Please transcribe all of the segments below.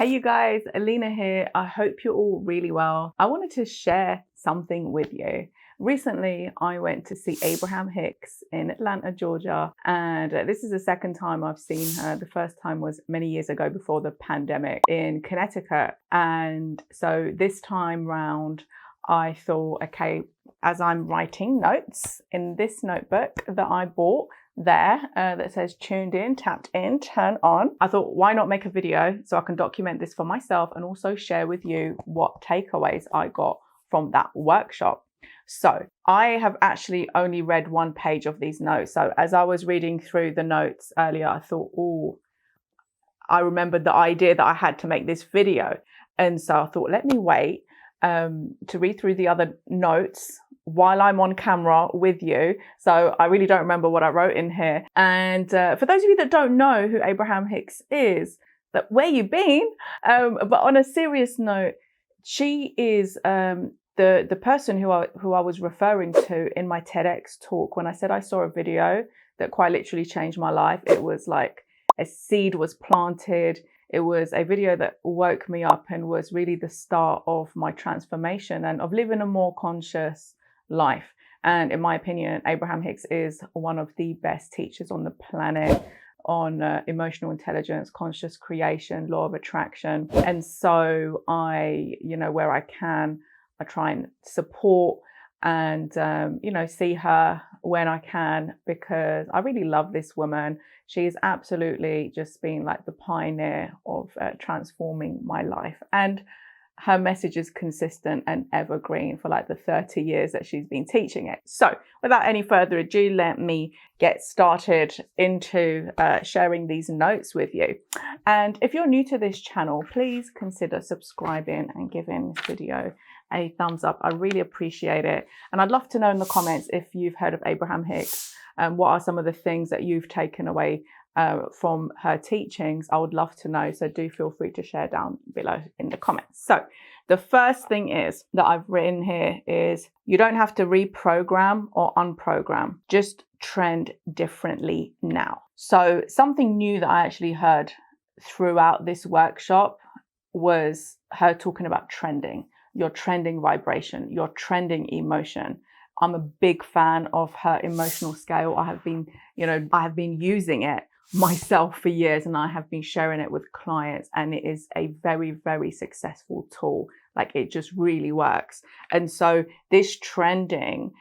Hey you guys, Lena here. I hope you're all really well. I wanted to share something with you. Recently, I went to see Abraham Hicks in Atlanta, Georgia, and this is the second time I've seen her. The first time was many years ago before the pandemic in Connecticut. And so this time round, I thought, okay, as I'm writing notes in this notebook that I bought there that says tuned in, tapped in, turn on, I thought, why not make a video so I can document this for myself and also share with you what takeaways I got from that workshop. So I have actually only read one page of these notes. So as I was reading through the notes earlier, I thought, oh, I remembered the idea that I had to make this video. And so I thought, let me wait to read through the other notes while I'm on camera with you. So I really don't remember what I wrote in here. And for those of you that don't know who Abraham Hicks is, that where you been? But on a serious note, she is the person who I was referring to in my TEDx talk when I said I saw a video that quite literally changed my life. It was like a seed was planted. It was a video that woke me up and was really the start of my transformation and of living a more conscious life. And in my opinion, Abraham Hicks is one of the best teachers on the planet on emotional intelligence, conscious creation, law of attraction. And so I, where I can, I try and support and, see her when I can, because I really love this woman. She's absolutely just been like the pioneer of transforming my life. And her message is consistent and evergreen for like the 30 years that she's been teaching it. So without any further ado, let me get started into sharing these notes with you. And if you're new to this channel, please consider subscribing and giving this video a thumbs up. I really appreciate it. And I'd love to know in the comments if you've heard of Abraham Hicks and what are some of the things that you've taken away from her teachings. I would love to know. So do feel free to share down below in the comments. So the first thing is that I've written here is you don't have to reprogram or unprogram, just trend differently now. So something new that I actually heard throughout this workshop was her talking about trending, your trending vibration, your trending emotion. I'm a big fan of her emotional scale. I have been using it myself for years, and I have been sharing it with clients, and it is a very, very successful tool. Like, it just really works. And so this trending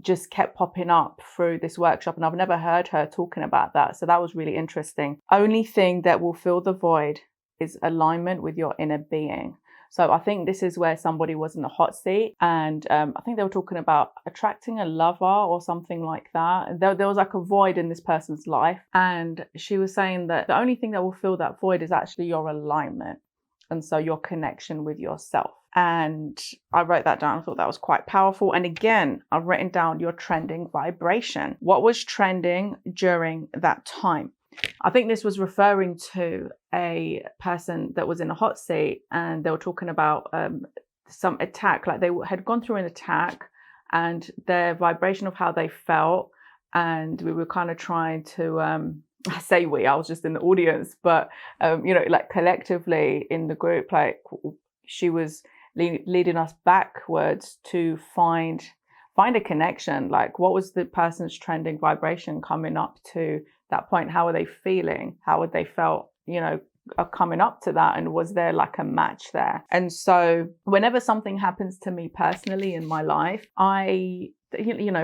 just kept popping up through this workshop, and I've never heard her talking about that. So that was really interesting. Only thing that will fill the void is alignment with your inner being. So I think this is where somebody was in the hot seat, and I think they were talking about attracting a lover or something like that. There was like a void in this person's life, and she was saying that the only thing that will fill that void is actually your alignment, and so your connection with yourself. And I wrote that down. I thought that was quite powerful. And again, I've written down your trending vibration. What was trending during that time? I think this was referring to a person that was in a hot seat, and they were talking about some attack, like they had gone through an attack and their vibration of how they felt. And we were kind of trying to, I say we, I was just in the audience, but, like collectively in the group, like she was leading us backwards to find a connection. Like, what was the person's trending vibration coming up to that point? How are they feeling? How would they felt, coming up to that? And was there like a match there? And so whenever something happens to me personally in my life, I,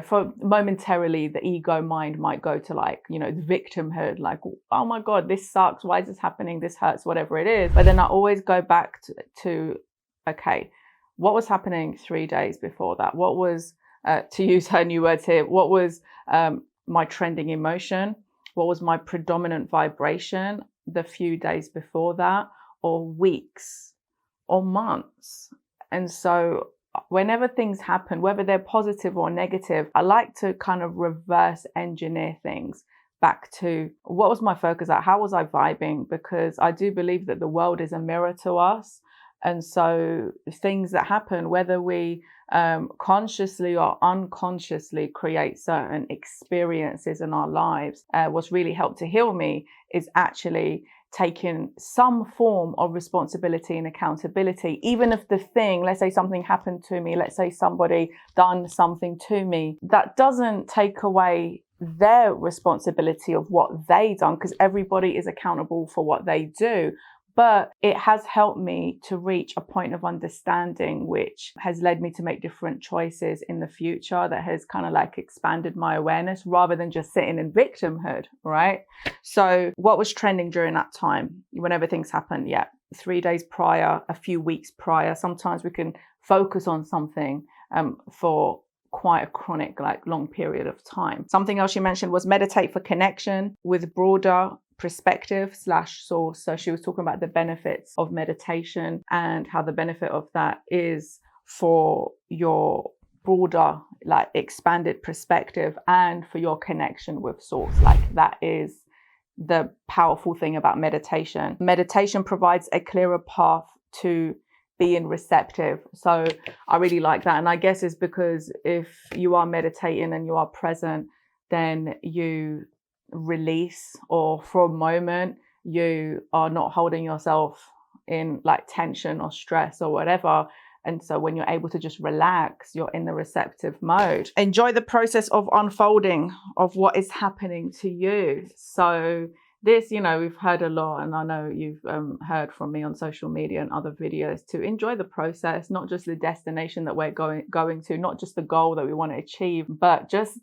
for momentarily, the ego mind might go to like, the victimhood, like, oh my God, this sucks. Why is this happening? This hurts, whatever it is. But then I always go back to okay, what was happening 3 days before that? What was, to use her new words here, what was my trending emotion? What was my predominant vibration the few days before that, or weeks or months? And so whenever things happen, whether they're positive or negative, I like to kind of reverse engineer things back to what was my focus at? How was I vibing? Because I do believe that the world is a mirror to us. And so things that happen, whether we consciously or unconsciously create certain experiences in our lives, what's really helped to heal me is actually taking some form of responsibility and accountability, even if the thing, let's say something happened to me, let's say somebody done something to me, that doesn't take away their responsibility of what they done, because everybody is accountable for what they do. But it has helped me to reach a point of understanding, which has led me to make different choices in the future, that has kind of like expanded my awareness rather than just sitting in victimhood, right? So what was trending during that time, whenever things happen? Yeah, 3 days prior, a few weeks prior. Sometimes we can focus on something for quite a chronic, like long period of time. Something else she mentioned was meditate for connection with broader perspective / source. So she was talking about the benefits of meditation and how the benefit of that is for your broader, like expanded perspective and for your connection with source. Like that is the powerful thing about meditation. Meditation provides a clearer path to being receptive. So I really like that. And I guess it's because if you are meditating and you are present, then you release, or for a moment you are not holding yourself in like tension or stress or whatever. And so when you're able to just relax, you're in the receptive mode. Enjoy the process of unfolding of what is happening to you. So this, you know, we've heard a lot, and I know you've heard from me on social media and other videos, to enjoy the process, not just the destination that we're going to, not just the goal that we want to achieve, but just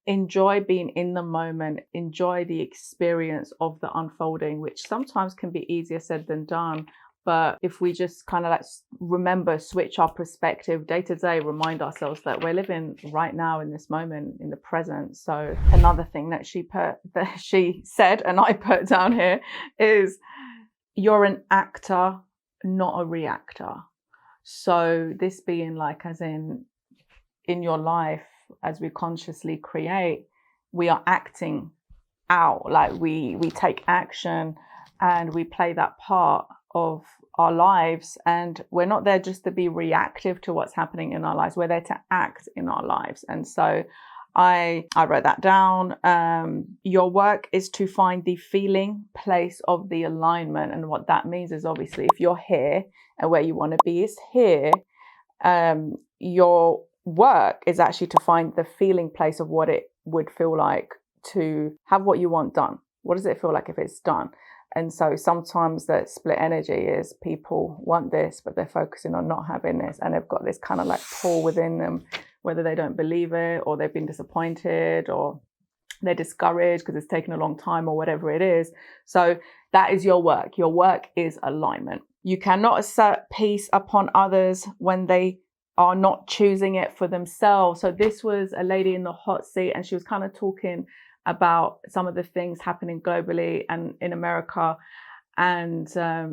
enjoy being in the moment, enjoy the experience of the unfolding, which sometimes can be easier said than done. But if we just kind of like remember, switch our perspective day to day, remind ourselves that we're living right now in this moment, in the present. So another thing that she said, and I put down here, is you're an actor, not a reactor. So this being like, as in your life, as we consciously create, we are acting out, like we take action and we play that part of our lives, and we're not there just to be reactive to what's happening in our lives. We're there to act in our lives. And so I wrote that down. Your work is to find the feeling place of the alignment. And what that means is, obviously, if you're here and where you want to be is here, your work is actually to find the feeling place of what it would feel like to have what you want done. What does it feel like if it's done? And so sometimes the split energy is people want this, but they're focusing on not having this. And they've got this kind of like pull within them, whether they don't believe it, or they've been disappointed, or they're discouraged because it's taken a long time, or whatever it is. So that is your work. Your work is alignment. You cannot assert peace upon others when they are not choosing it for themselves. So this was a lady in the hot seat, and she was kind of talking about some of the things happening globally and in America, and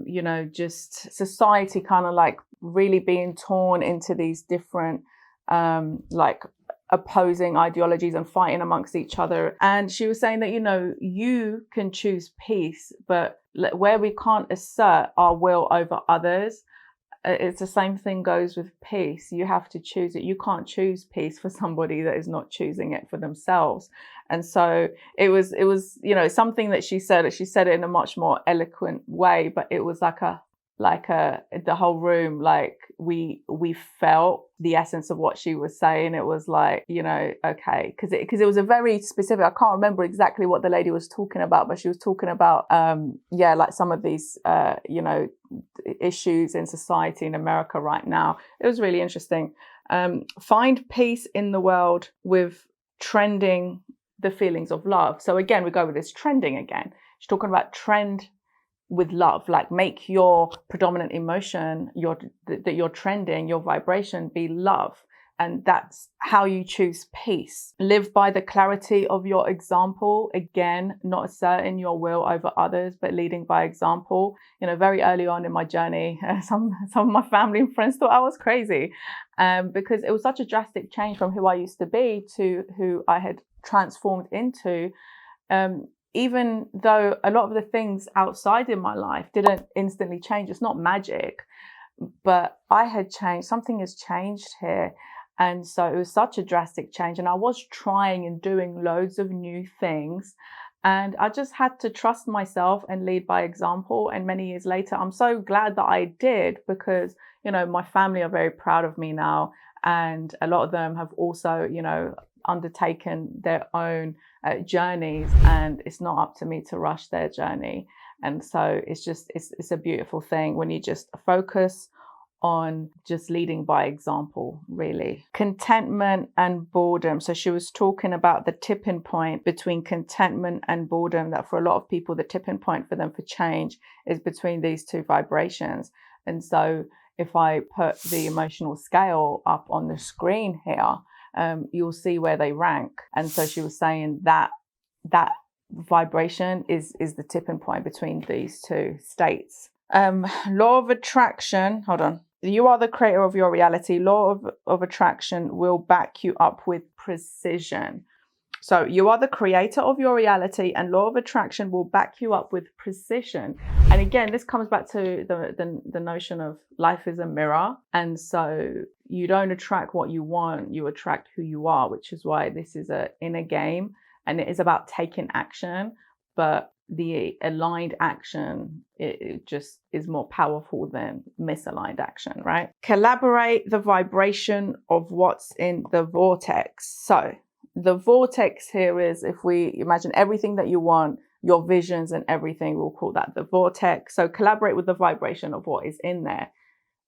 you know, just society kind of like really being torn into these different like opposing ideologies and fighting amongst each other. And she was saying that, you know, you can choose peace, but where we can't assert our will over others, it's the same thing goes with peace. You have to choose it. You can't choose peace for somebody that is not choosing it for themselves. And so it was, you know, something that she said it in a much more eloquent way, but it was like the whole room, like we felt the essence of what she was saying. It was like, you know, okay, because it was a very specific, I can't remember exactly what the lady was talking about, but she was talking about like some of these you know, issues in society in America right now. It was really interesting. Find peace in the world with trending the feelings of love. So again, we go with this trending again. She's talking about trend with love, like make your predominant emotion, that you're trending, your vibration be love. And that's how you choose peace. Live by the clarity of your example. Again, not asserting your will over others, but leading by example. You know, very early on in my journey, some of my family and friends thought I was crazy, because it was such a drastic change from who I used to be to who I had transformed into. Even though a lot of the things outside in my life didn't instantly change, it's not magic, but I had changed. Something has changed here. And so it was such a drastic change. And I was trying and doing loads of new things. And I just had to trust myself and lead by example. And many years later, I'm so glad that I did, because, you know, my family are very proud of me now. And a lot of them have also, you know, undertaken their own journeys, and it's not up to me to rush their journey. And so it's a beautiful thing when you just focus on just leading by example, really. Contentment and boredom. So she was talking about the tipping point between contentment and boredom, that for a lot of people, the tipping point for them for change is between these two vibrations. And so if I put the emotional scale up on the screen here, you'll see where they rank. And so she was saying that vibration is the tipping point between these two states. Law of attraction. Hold on. You are the creator of your reality. Law of attraction will back you up with precision. So you are the creator of your reality, and law of attraction will back you up with precision. And again, this comes back to the notion of life is a mirror. And so you don't attract what you want, you attract who you are, which is why this is an inner game, and it is about taking action. But the aligned action, it just is more powerful than misaligned action, right? Collaborate the vibration of what's in the vortex. So the vortex here is, if we imagine everything that you want, your visions and everything, we'll call that the vortex. So collaborate with the vibration of what is in there.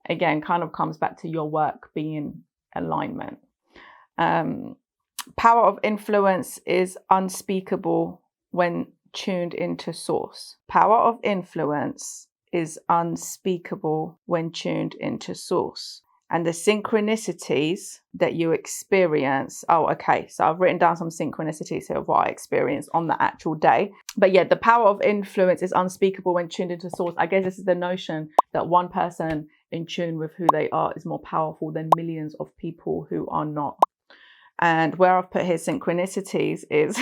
Again, kind of comes back to your work being alignment. Power of influence is unspeakable when tuned into source. Power of influence is unspeakable when tuned into source. And the synchronicities that you experience. Oh, okay. So I've written down some synchronicities here of what I experienced on the actual day. But yeah, the power of influence is unspeakable when tuned into source. I guess this is the notion that one person in tune with who they are is more powerful than millions of people who are not. And where I've put here synchronicities is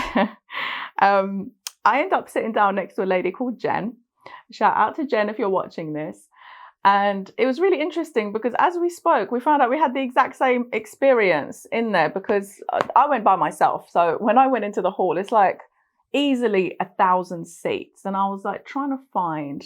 I end up sitting down next to a lady called Jen. Shout out to Jen if you're watching this. And it was really interesting because as we spoke, we found out we had the exact same experience in there, because I went by myself. So when I went into the hall, it's like easily 1,000 seats. And I was like trying to find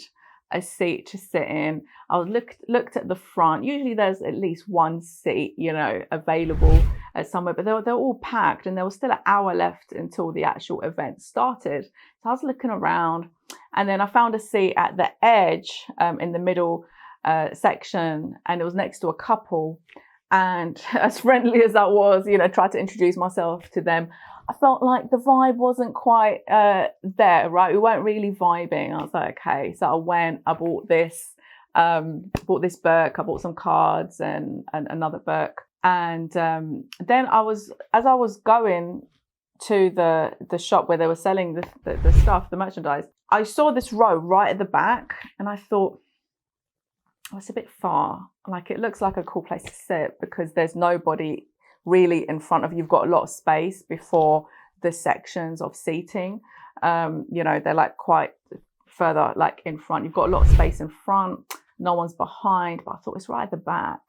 a seat to sit in. I was looked at the front. Usually there's at least one seat, you know, available somewhere, but they're all packed, and there was still an hour left until the actual event started. So I was looking around, and then I found a seat at the edge in the middle section, and it was next to a couple. And as friendly as I was, you know, tried to introduce myself to them, I felt like the vibe wasn't quite there, right? We weren't really vibing. I was like, okay. So I went, I bought this book, I bought some cards and another book. And then as I was going to the shop where they were selling the stuff, the merchandise, I saw this row right at the back, and I thought, oh, it's a bit far. Like, it looks like a cool place to sit because there's nobody really in front of you. You've got a lot of space before the sections of seating. You know, they're like quite further like in front. You've got a lot of space in front. No one's behind, but I thought it's right at the back.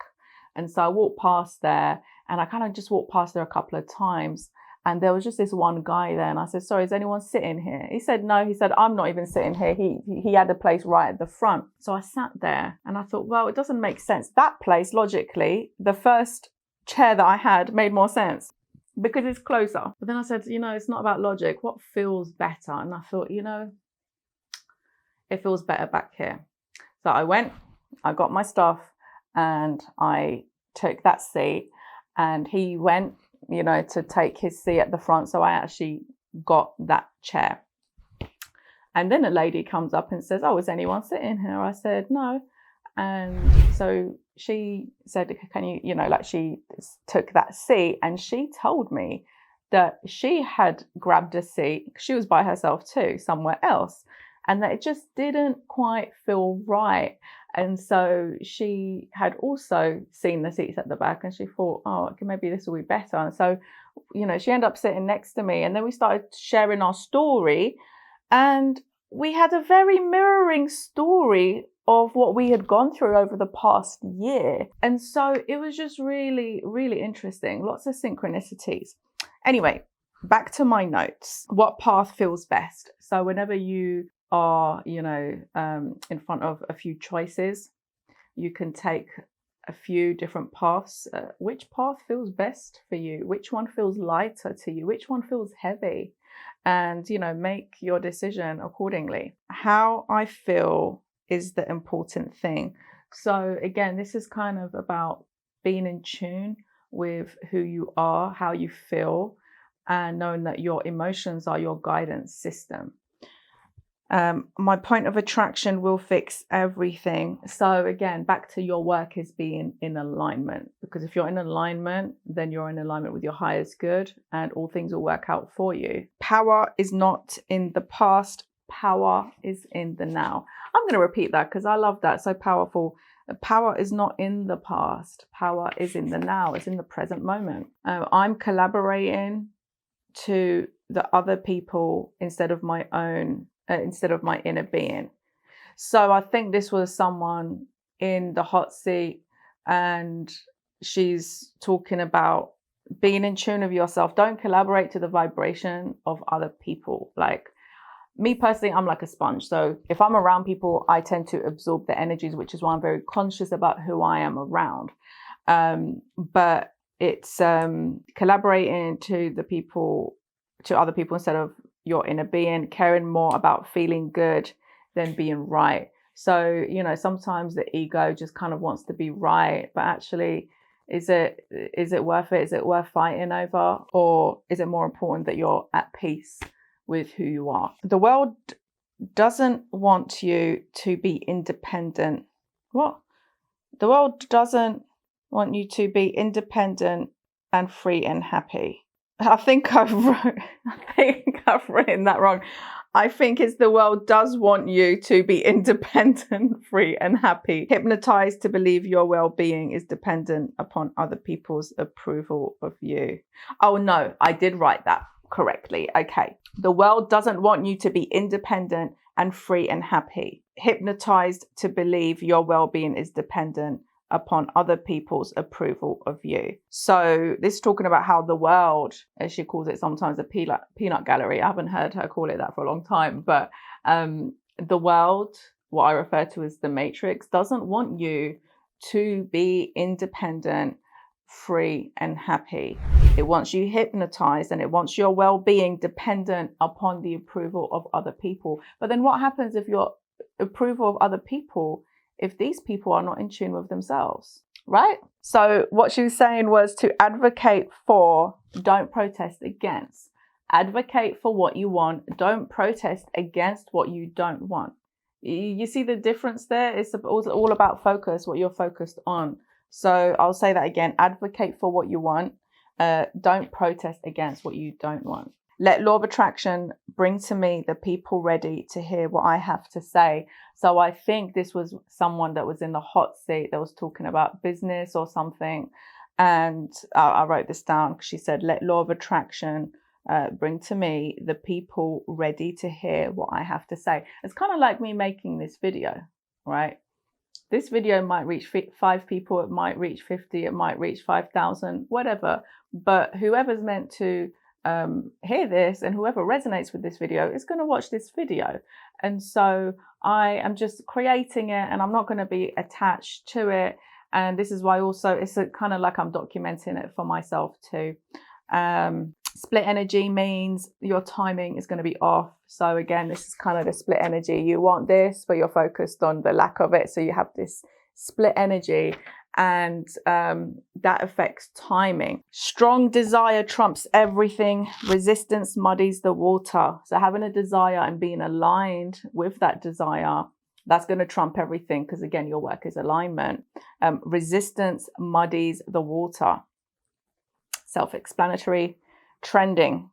And so I walked past there, and I kind of just walked past there a couple of times. And there was just this one guy there, and I said, sorry, is anyone sitting here? He said, no. He said, I'm not even sitting here. He had a place right at the front. So I sat there, and I thought, well, it doesn't make sense. That place, logically, the first chair that I had made more sense because it's closer. But then I said, you know, it's not about logic. What feels better? And I thought, you know, it feels better back here. So I went, I got my stuff, and I took that seat, and he went, you know, to take his seat at the front. So I actually got that chair. And then a lady comes up and says, oh, is anyone sitting here? I said, no. And so she said, can you, you know, like, she took that seat, and she told me that she had grabbed a seat. She was by herself too, somewhere else, and that it just didn't quite feel right. And so she had also seen the seats at the back, and she thought, oh, okay, maybe this will be better. And so, you know, she ended up sitting next to me, and then we started sharing our story, and we had a very mirroring story of what we had gone through over the past year. And so it was just really, really interesting. Lots of synchronicities. Anyway, back to my notes. What path feels best? So whenever you are, in front of a few choices, you can take a few different paths. Which path feels best for you? Which one feels lighter to you? Which one feels heavy? And, make your decision accordingly. How I feel is the important thing. So again, this is kind of about being in tune with who you are, how you feel, and knowing that your emotions are your guidance system. My point of attraction will fix everything. So again, back to your work is being in alignment, because if you're in alignment, then you're in alignment with your highest good and all things will work out for you. Power is not in the past. Power is in the now. I'm going to repeat that because I love that. So powerful. Power is not in the past. Power is in the now. It's in the present moment. I'm collaborating to the other people instead of my inner being. So I think this was someone in the hot seat, and she's talking about being in tune with yourself. Don't collaborate to the vibration of other people. Like me personally, I'm like a sponge. So if I'm around people, I tend to absorb the energies, which is why I'm very conscious about who I am around. But it's collaborating to other people instead of your inner being, caring more about feeling good than being right. So, sometimes the ego just kind of wants to be right, but actually, is it worth it? Is it worth fighting over? Or is it more important that you're at peace with who you are? The world doesn't want you to be independent. What? The world doesn't want you to be independent and free and happy. I think I've written that wrong. I think it's the world does want you to be independent, free and happy. Hypnotized to believe your well-being is dependent upon other people's approval of you. Oh no, I did write that correctly. Okay. The world doesn't want you to be independent and free and happy. Hypnotized to believe your well-being is dependent upon other people's approval of you. So this is talking about how the world, as she calls it sometimes, a peanut gallery. I haven't heard her call it that for a long time, but the world, what I refer to as the matrix, doesn't want you to be independent, free and happy. It wants you hypnotized, and it wants your well-being dependent upon the approval of other people. But then what happens if your approval of other people, if these people are not in tune with themselves, right? So what she was saying was to advocate for, don't protest against. Advocate for what you want. Don't protest against what you don't want. You see the difference there? It's all about focus, what you're focused on. So I'll say that again. Advocate for what you want. Don't protest against what you don't want. Let law of attraction bring to me the people ready to hear what I have to say. So I think this was someone that was in the hot seat that was talking about business or something. And I wrote this down. She said, let law of attraction bring to me the people ready to hear what I have to say. It's kind of like me making this video, right? This video might reach 5 people. It might reach 50. It might reach 5,000, whatever. But whoever's meant to hear this and whoever resonates with this video is going to watch this video. And so I am just creating it, and I'm not going to be attached to it. And this is why also it's kind of like I'm documenting it for myself too. Split energy means your timing is going to be off. So again, this is kind of the split energy. You want this, but you're focused on the lack of it. So you have this split energy, and that affects timing. Strong desire trumps everything. Resistance muddies the water. So having a desire and being aligned with that desire, that's going to trump everything, because again, your work is alignment. Resistance muddies the water. Self-explanatory. Trending.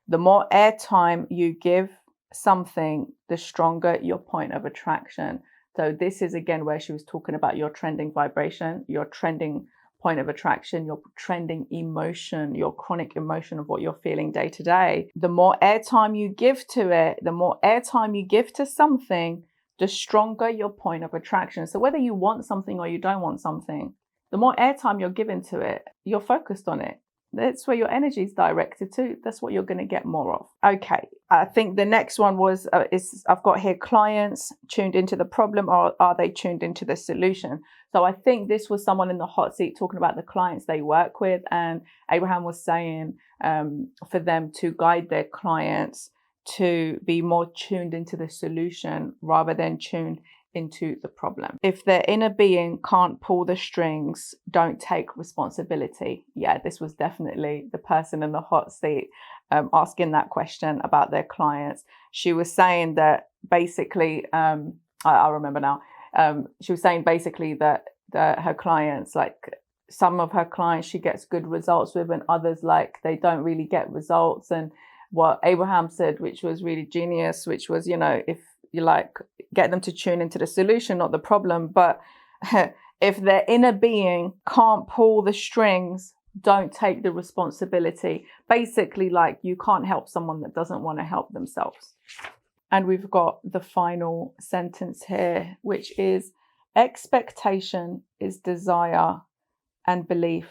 The more airtime you give something, the stronger your point of attraction. So this is again where she was talking about your trending vibration, your trending point of attraction, your trending emotion, your chronic emotion of what you're feeling day to day. The more airtime you give to it, the more airtime you give to something, the stronger your point of attraction. So whether you want something or you don't want something, the more airtime you're giving to it, you're focused on it. That's where your energy is directed to. That's what you're going to get more of. Okay. I think the next one was, I've got here, clients tuned into the problem, or are they tuned into the solution? So I think this was someone in the hot seat talking about the clients they work with. And Abraham was saying for them to guide their clients to be more tuned into the solution rather than tuned into the problem. If their inner being can't pull the strings, don't take responsibility. Yeah, this was definitely the person in the hot seat asking that question about their clients. She was saying that basically, I remember now, she was saying basically that her clients, like some of her clients she gets good results with, and others like they don't really get results. And what Abraham said, which was really genius, which was, you know, if you like, get them to tune into the solution, not the problem. But if their inner being can't pull the strings, don't take the responsibility. Basically, like, you can't help someone that doesn't want to help themselves. And we've got the final sentence here, which is, expectation is desire and belief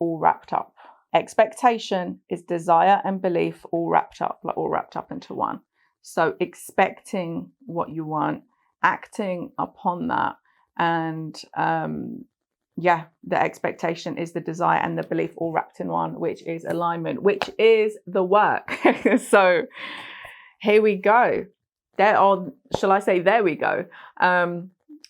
all wrapped up. Expectation is desire and belief all wrapped up into one. So expecting what you want, acting upon that, and the expectation is the desire and the belief all wrapped in one, which is alignment, which is the work. So here we go. There we go.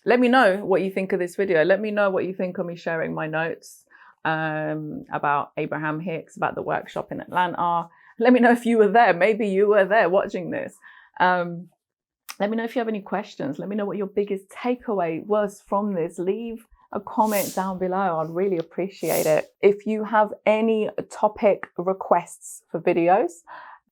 Let me know what you think of this video. Let me know what you think of me sharing my notes about Abraham Hicks, about the workshop in Atlanta. Let me know if you were there. Maybe you were there watching this. Let me know if you have any questions. Let me know what your biggest takeaway was from this. Leave a comment down below. I'd really appreciate it. If you have any topic requests for videos,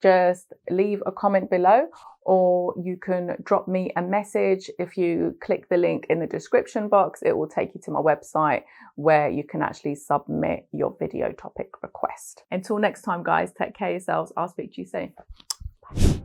just leave a comment below, or you can drop me a message. If you click the link in the description box, it will take you to my website where you can actually submit your video topic request. Until next time, guys, take care of yourselves. I'll speak to you soon. Bye.